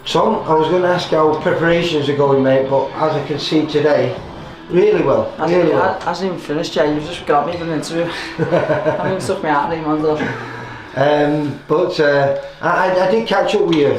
Tom, I was going to ask how preparations are going, mate, but as I can see today, really well. Hasn't even finished yet, you just grabbed me for an interview. I haven't even stuck me out anymore. But I did catch up with you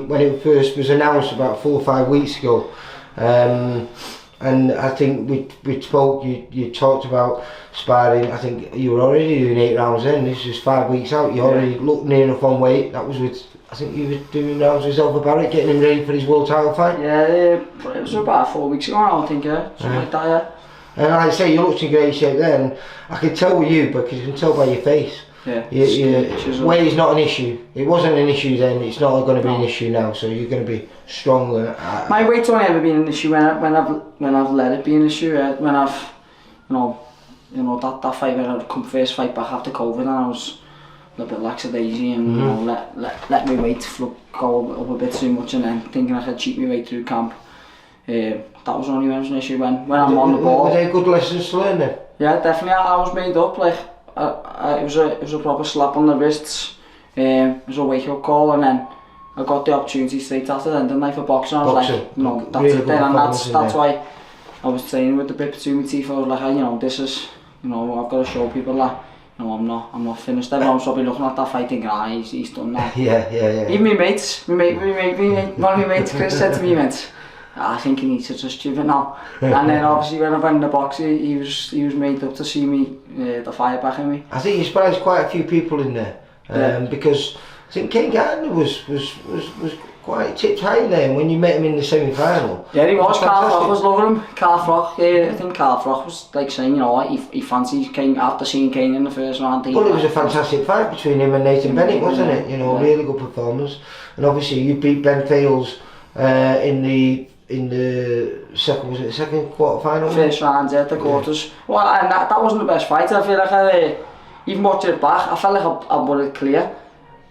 when it first was announced about 4 or 5 weeks ago. And I think we spoke, you talked about sparring. I think you were already doing 8 rounds then. This is 5 weeks out, you already looked near enough on weight. That was with, I think you were doing rounds with Zelva Barrett, getting him ready for his world title fight. Yeah, it was about 4 weeks ago now, I think, something like that, yeah. And like I say, you looked in great shape then. I could tell with you, because you can tell by your face. Yeah, weight is not an issue. It wasn't an issue then, it's not going to be an issue now, so you're going to be stronger. My weight's only ever been an issue when I've let it be an issue, when I've, you know that fight when I'd come first fight back after COVID and I was a little bit lackadaisy and you know, let my weight go up a bit too much and then thinking I could cheat my way through camp. That was only when it was an issue when I'm on the ball. Were they good lessons to learn then? Yeah, definitely. I was made up, like it was a proper slap on the wrists. It was a wake up call, and then I got the opportunity straight after then, didn't I, for boxing. I was like, no, that's really it then, and that's why I was training with the VIPtv teeth. I was like, you know, this is, you know, I've got to show people that, you know, I'm not finished. Everyone's probably looking at that fight thinking, he's done that. Yeah. Even my mates, one of my mates, Chris, said to me, mate, I think he needs to just give it now. And then obviously when I went in the box, he was made up to see me, the fire back in me. I think you surprised quite a few people in there, because I think Ken Gardner was quite tipped high in there, and when you met him in the semi-final. Yeah, he was. Carl Froch was loving him. Carl Froch, I think Carl Froch was like saying, you know, he fancies King after seeing King in the first round. Well, it was a fantastic fight between him and Nathan Bennett, wasn't it? You know, really good performance. And obviously you beat Ben Fales in the second quarter final? First round, yeah, the quarters. Well, and that wasn't the best fight. I feel like even watching it back, I felt like I won it clear.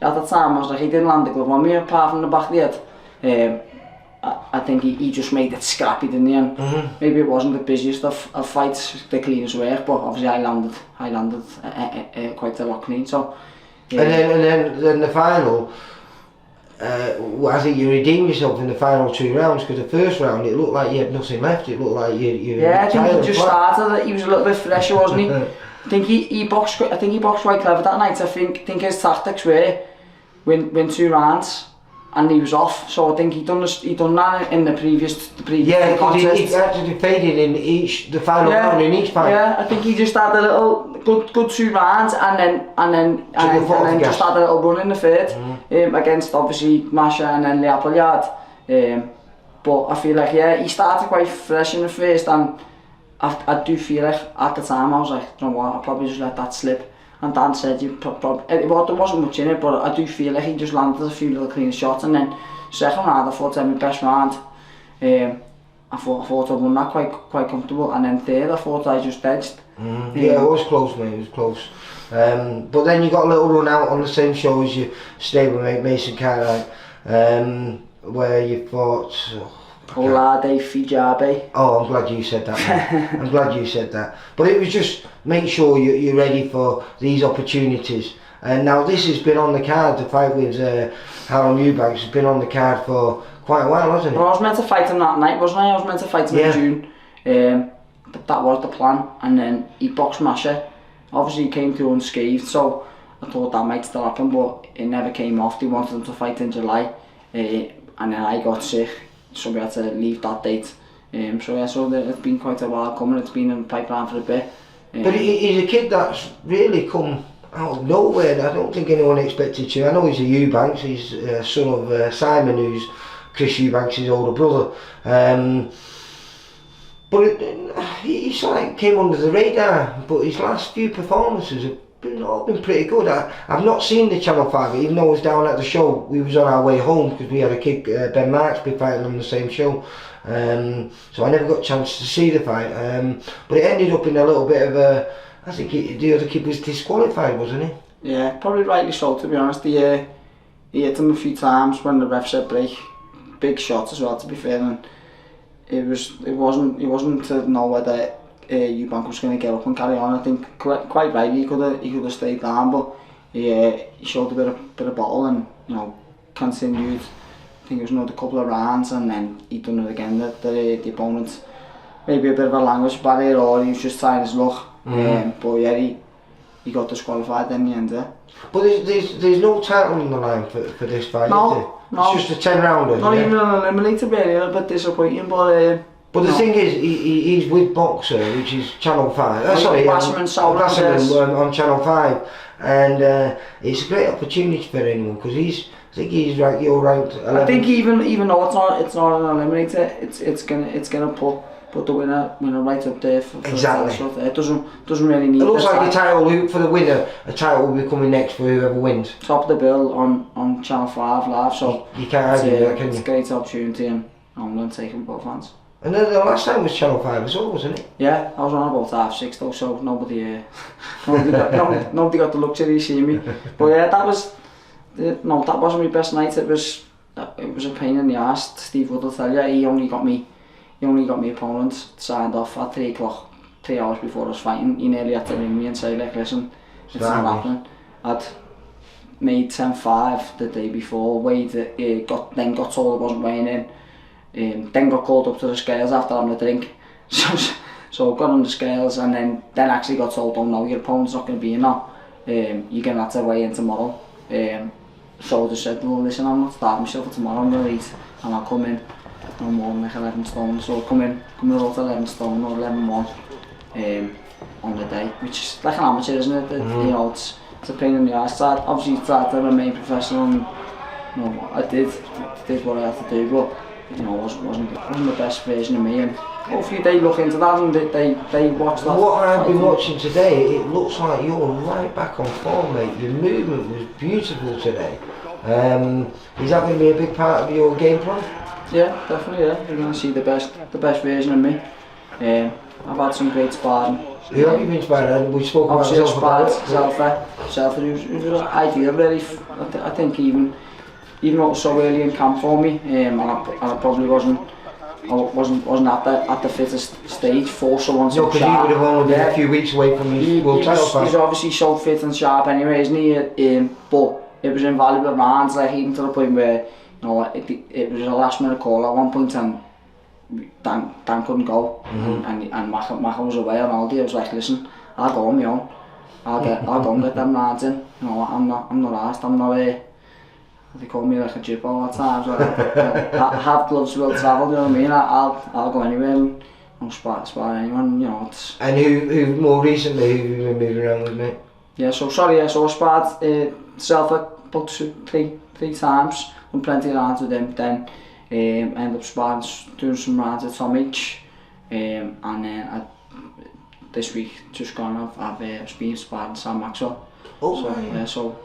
At the time, I was like, he didn't land the glove on me apart from the back of the head. I think he just made it scrappy, didn't he? And maybe it wasn't the busiest of fights, the cleanest work, but obviously I landed quite a lot clean. So, yeah. And then the final. I think you redeemed yourself in the final 2 rounds, because the first round it looked like you had nothing left. It looked like you. Yeah, I think he just started. He was a little bit fresher, wasn't he? I think he boxed quite clever that night. I think his tactics were win 2 rounds, and he was off. So I think he done that in the previous yeah, contest. He actually faded in the final round in each fight. Yeah, I think he just had a little good 2 rounds, and then just had a little run in the third against obviously Masha and then Leopold. But I feel like he started quite fresh in the first, and I do feel like at the time I was like, you know what, I'll probably just let that slip. And Dan said there wasn't much in it, but I do feel like he just landed a few little clean shots, and then second round I thought I had my best round. I thought I won that quite comfortable, and then third I thought I just edged. Yeah, it was close, mate, it was close. But then you got a little run out on the same show as your stablemate Mason Cartwright, where you fought... Olade Fijabe. Oh, I'm glad you said that, man. I'm glad you said that. But it was just, make sure you're ready for these opportunities. And now this has been on the card, the fight with Harlem Eubank has been on the card for quite a while, hasn't it? Well, I was meant to fight him that night, wasn't I? I was meant to fight him in June. That was the plan, and then he boxed Masha. Obviously he came through unscathed, so I thought that might still happen, but it never came off. They wanted him to fight in July, and then I got sick, so we had to leave that date. So it's been quite a while coming. It's been in the pipeline for a bit. But he's a kid that's really come out of nowhere. I don't think anyone expected to. I know he's a Eubanks, he's son of Simon, who's Chris Eubanks' older brother. But he sort of came under the radar. But his last few performances have all been pretty good. I've not seen the Channel 5, even though I was down at the show. We was on our way home because we had a kid, Ben Marksby, fighting on the same show. So I never got a chance to see the fight. But it ended up in a little bit of a... I think the other kid was disqualified, wasn't he? Yeah, probably rightly so, to be honest. He hit him a few times when the ref said break. Big shots as well, to be fair. And he wasn't to know whether Eubank was going to get up and carry on. I think quite rightly he could have stayed down, but he showed a bit of bottle and, you know, continued. I think it was another couple of rounds, and then he done it again. The opponent, maybe a bit of a language barrier, or he was just trying his luck. But yeah, he got disqualified in the end. But there's no title on the line for this fight, no, is there? No. It's just a 10-rounder. Not even an eliminator, really. A bit disappointing, but. But the thing is, he's with Boxer, which is Channel 5. Wasserman on Channel 5, and it's a great opportunity for anyone because I think he's right. You're ranked 11. I think even though it's not an eliminator, it's gonna put the winner right up there for exactly. It doesn't really need. It looks like a title for the winner. A title will be coming next for whoever wins. Top of the bill on Channel 5 live, so you can't argue that, can you? It's a great opportunity, and I'm gonna take it with both hands. And then the last time was Channel 5 as well, wasn't it? Yeah, I was on about 6:30 though, so nobody got the luxury of seeing me. But yeah, that wasn't my best night. It was a pain in the arse. Steve Wood will tell you, he only got me opponent signed off at 3 o'clock, 3 hours before I was fighting. He nearly had to ring me and say, like, listen, it's not happening. I'd made 10-5 the day before, weighed it, got told I wasn't weighing in. Then got called up to the scales after having a drink, so got on the scales, and then actually got told, oh no, your opponent's not going to be in now, you're going to have to weigh in tomorrow. So I just said, well listen, I'm not starting myself for tomorrow, I'm going to eat and I'll come in no more than like 11 stone, so I'll come in about 11 stone or 11-1 on the day, which is like an amateur, isn't it? You know, it's a pain in the arse. Obviously tried to remain professional, and you know, I did what I had to do, but you know, wasn't the best version of me, and hopefully they look into that and they watch that. What I've been watching today, it looks like you're right back on form, mate. Your movement was beautiful today. Is that going to be a big part of your game plan? Yeah, definitely. Yeah, you're going to see the best version of me. I've had some great sparring. Who have you been sparring? We spoke about Selfie. It was ideal, really. I think even though it was so early in camp for me, and I probably wasn't at the fittest stage for someone so sharp. No, because he would have only been a few weeks away from his world title fight. He's obviously so fit and sharp anyway, isn't he? But it was invaluable rounds, like even to the point where, you know, it was a last minute call at one point, and Dan couldn't go, and Macca was away on holiday. I was like, listen, I'll go on my own. I'll go and get them rounds in. You know, I'm not asked. I'm not they call me like a jip all the time, so I have gloves will travel, you know what I mean? I'll go anywhere and I'll spar anyone, you know. It's... And who more recently, who have you been moving around with, mate? Yeah, so I sparred Self about three times, done plenty of rounds with him, then ended up sparring, doing some rounds with Tom H, and then this week, just gone, I've been sparring Sam Maxwell. Oh, so, yeah, so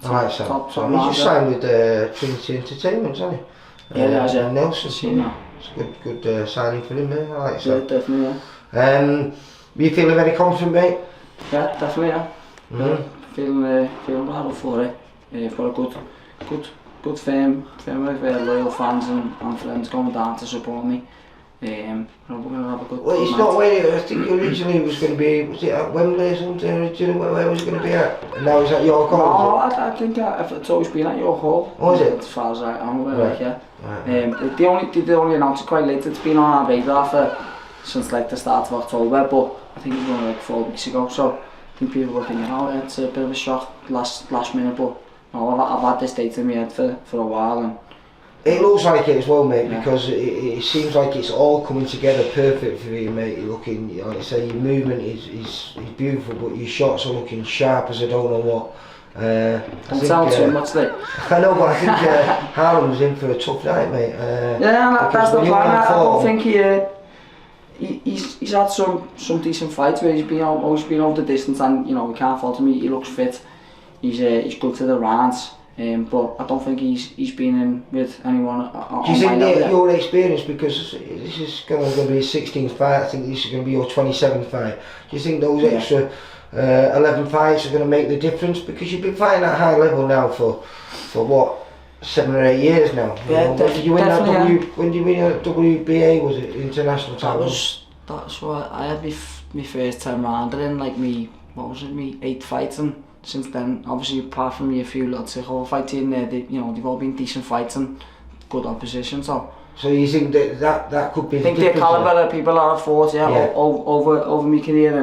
alright, so he's just signed with Trinity Entertainment, hasn't he? Yeah, Nelson. It's a good signing for him, I like so. Yeah, definitely, yeah. You feeling very confident, mate? Yeah, definitely, yeah. Feeling right up for it. I've got a good firm with loyal fans and friends coming down to support me. We're going to have a good Well, it's night. not where I think originally it was going to be, was it at Wembley or something originally, where was it going to be at? And now it's at York Hall? No, I think it's always been at York Hall. Oh, is it? As far as I'm aware, right. like, yeah. Right. They only announced it quite late. It's been on our radar since like the start of October, but I think it was only like 4 weeks ago, so I think people were thinking, oh, it's a bit of a shock last minute, but no, I've had this date in my head for a while. And it looks like it as well, mate, yeah. because it seems like it's all coming together perfect for you, mate. You're looking, like I say, your movement is beautiful, but your shots are looking sharp as I don't know what. Don't tell too much, like. I know, but I think Harlem's in for a tough night, mate. Yeah, that's the plan. I don't think he's had some decent fights where he's always been over the distance, and you know, we can't fault him. He looks fit. He's good to the rounds. But I don't think he's been in with anyone on Do you think that your experience, because this is going to be a 16th fight, I think this is going to be your 27th fight, do you think those extra 11 fights are going to make the difference? Because you've been fighting at a high level now for what, 7 or 8 years now? Yeah, when did you win that when did you win that WBA, was it international title? That's what I had my first time round in, like me what was it, me 8 fights, and since then, obviously apart from me a few little takeover fights in there, they've all been decent fights and good opposition. So you think that could be? I think the calibre of people that I've fought, over my career,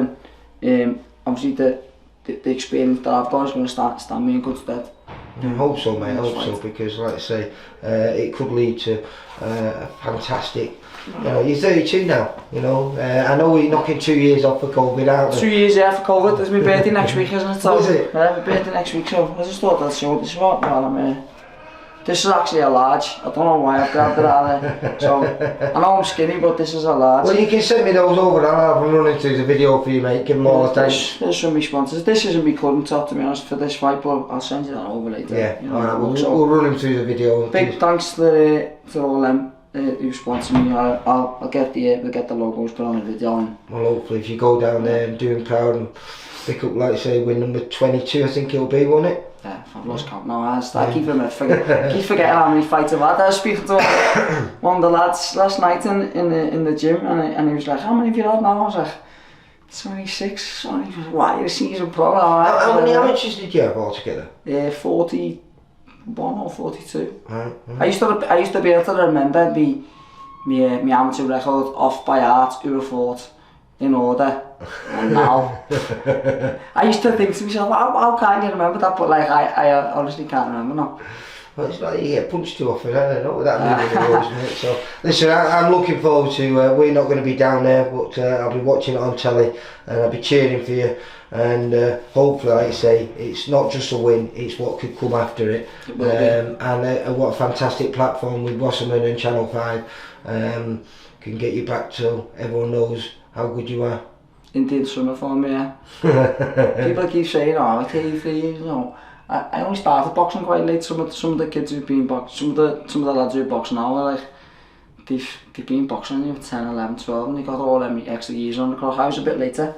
and obviously the experience that I've got is going to stand me in good stead. I hope so, mate. I hope so, because like I say, it could lead to a fantastic. You're 32 now. I know you're knocking 2 years off for COVID, aren't you? 2 years, yeah, for COVID. It's my birthday next week, isn't it? So, is it? Yeah, my birthday next week. So I just thought I'd show this one while I'm here. This is actually a large. I don't know why I've grabbed it out of there. So I know I'm skinny, but this is a large. Well, you can send me those over and I'll have them running through the video for you, mate. Give them all the thanks. This is from my sponsors. This isn't my current top, to be honest, for this fight, but I'll send you that over later. Yeah, alright, we'll run them through the video. Big thanks to all them who sponsor me. I'll get we'll get the logos put on the video. And well, hopefully if you go down there and do him proud and pick up, like I say, win number 22, I think it'll be, won't it? Yeah, I've lost count now. I keep forgetting how many fights I've had. I was speaking to one of the lads last night in the gym, and he was like, "How many have you had now?" I was like, 26. And he was, "Why, you're a season pro?" How many amateurs did you have altogether? 41 or 42. Right. I used to be able to remember my amateur record off by heart, who I fought in order, and now I used to think to myself, how can you remember that? But like I honestly can't remember now. Well, it's like you get punched too often, I don't know what that means. So listen, I'm looking forward to, we're not going to be down there, but I'll be watching it on telly and I'll be cheering for you, and hopefully, like I say, it's not just a win, it's what could come after it. And what a fantastic platform with Wasserman and Channel 5 can get you back to everyone knows how good you are. Indeed, summer for me, yeah. People keep saying, "Oh, TV, I only started boxing quite late. Some of the kids who've been boxing, some of the lads who are boxing now are like, they've been boxing for 10, 11, 12, and they got all them extra years on the clock. I was a bit later,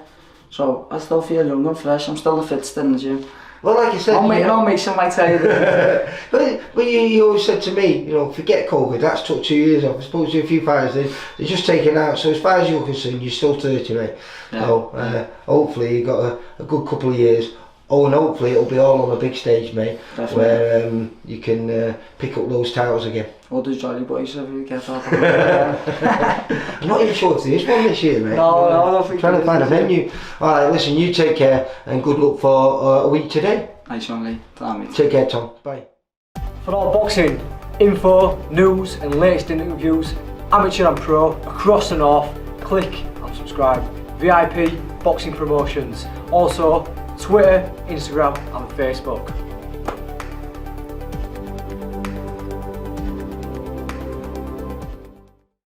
so I still feel young and fresh. I'm still the fittest in the gym. Well, like you said, I'll make some might tell you that. but you always said to me, forget COVID, that's took 2 years off. I suppose a few fighters, they're just taken out. So as far as you're concerned, you're still 30, mate. Yeah. So hopefully you've got a good couple of years. Oh, and hopefully it'll be all on the big stage, mate. Definitely. Where you can pick up those titles again. Or the Jolly Boys if you get that. I'm not even sure if there is one this year, mate. No, I don't think. Trying to find a venue. Alright, listen, you take care and good luck for a week today. Nice one, Lee. Take care, Tom. Bye. For all boxing info, news and latest interviews, amateur and pro, across the north, click and subscribe. VIP Boxing Promotions. Also, Twitter, Instagram and Facebook.